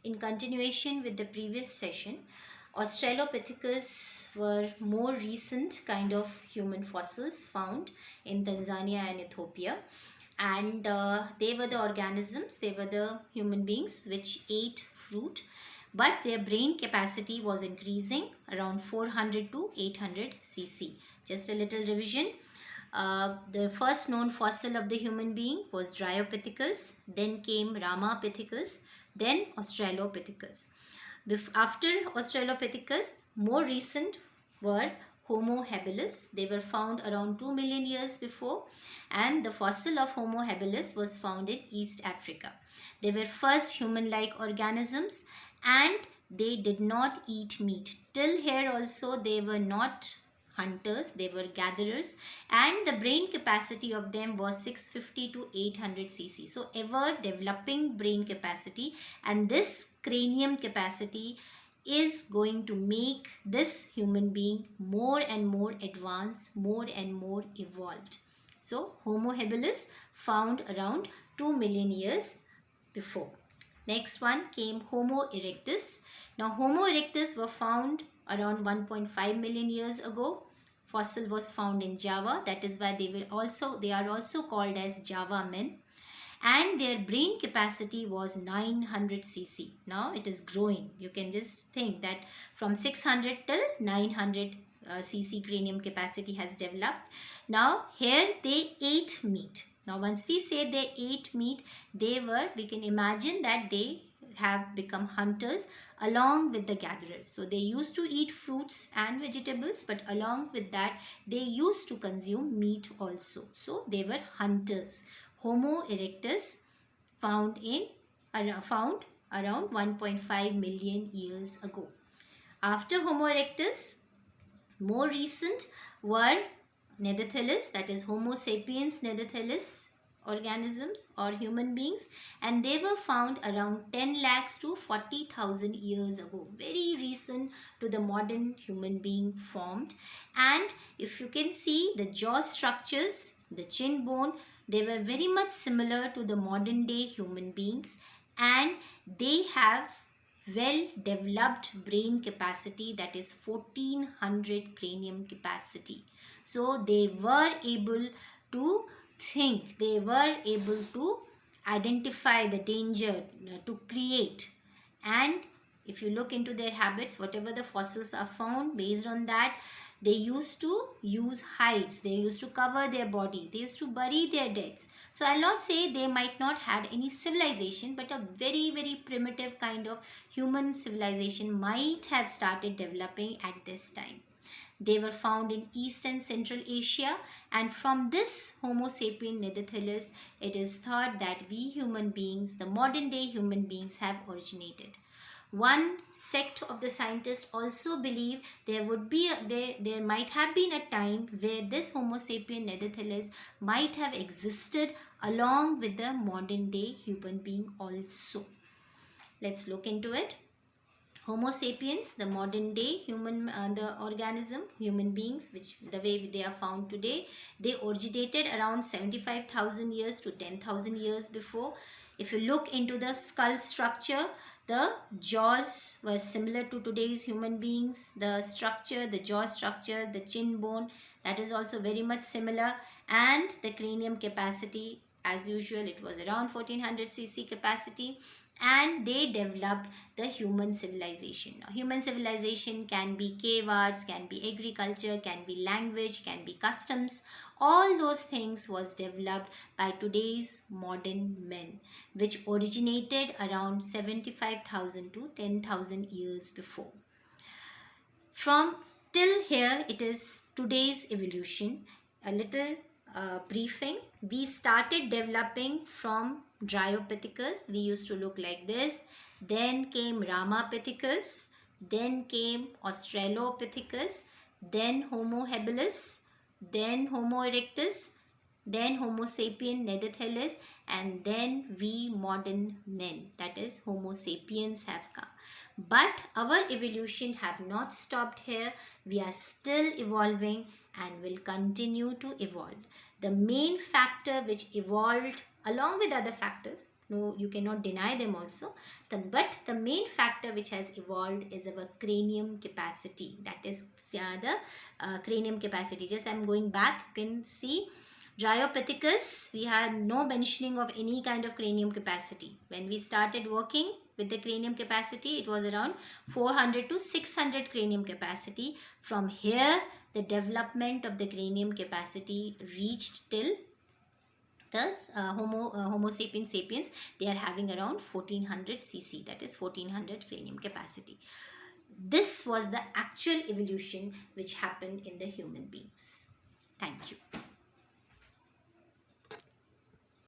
In continuation with the previous session, Australopithecus were more recent kind of human fossils found in Tanzania and Ethiopia. And they were the organisms, they were the human beings which ate fruit, but their brain capacity was increasing around 400 to 800 cc. Just a little revision. The first known fossil of the human being was Dryopithecus, then came Ramapithecus, then Australopithecus. After Australopithecus, more recent were Homo habilis. They were found around 2 million years before, and the fossil of Homo habilis was found in East Africa. They were first human-like organisms and they did not eat meat. Till here also they were not hunters, they were gatherers, and the brain capacity of them was 650 to 800 cc. So ever developing brain capacity, and this cranium capacity is going to make this human being more and more advanced, more and more evolved. So Homo habilis found around 2 million years before. Next one came Homo erectus. Now Homo erectus were found around 1.5 million years ago. Fossil was found in Java. That is why they are also called as Java men. And their brain capacity was 900 cc. Now it is growing. You can just think that from 600 till 900 cc cranium capacity has developed. Now here they ate meat. Now once we say they ate meat, we can imagine that they have become hunters along with the gatherers. So they used to eat fruits and vegetables, but along with that they used to consume meat also. So they were hunters. Homo erectus found around 1.5 million years ago. After Homo erectus, more recent were Neanderthals, that is Homo sapiens Neanderthals organisms or human beings, and they were found around 10 lakhs to 40,000 years ago. Very recent to the modern human being formed. And if you can see the jaw structures, the chin bone, they were very much similar to the modern day human beings, and they have well developed brain capacity, that is 1400 cranium capacity. So they were able to think, they were able to identify the danger, to create. And if you look into their habits, whatever the fossils are found, based on that, they used to use hides, they used to cover their body, they used to bury their deads. So I'll not say they might not had any civilization, but a very very primitive kind of human civilization might have started developing at this time. They were found in East and Central Asia, and from this Homo sapien neanderthalis, it is thought that we human beings, the modern day human beings, have originated. One sect of the scientists also believe there might have been a time where this Homo sapien neanderthalis might have existed along with the modern day human being also. Let's look into it. Homo sapiens, the modern day the organism, human beings, which the way they are found today, they originated around 75,000 years to 10,000 years before. If you look into the skull structure, the jaws were similar to today's human beings. The structure, the jaw structure, the chin bone, that is also very much similar. And the cranium capacity, as usual, it was around 1400 cc capacity. And they developed the human civilization. Now, human civilization can be cave arts, can be agriculture, can be language, can be customs. All those things was developed by today's modern men, which originated around 75,000 to 10,000 years before. From till here, it is today's evolution. A little briefing. We started developing from Dryopithecus. We used to look like this. Then came Ramapithecus. Then came Australopithecus. Then Homo habilis. Then Homo erectus. Then Homo sapien neanderthalis. And then we modern men, that is Homo sapiens, have come. But our evolution have not stopped here. We are still evolving and will continue to evolve. The main factor which evolved along with other factors. No, you cannot deny them also. But the main factor which has evolved is our cranium capacity. That is the cranium capacity. Just I'm going back, you can see Dryopithecus, we had no mentioning of any kind of cranium capacity. When we started working with the cranium capacity, it was around 400 to 600 cranium capacity. From here, the development of the cranium capacity reached till thus Homo sapiens sapiens, they are having around 1400 cc, that is 1400 cranium capacity. This was the actual evolution which happened in the human beings. Thank you.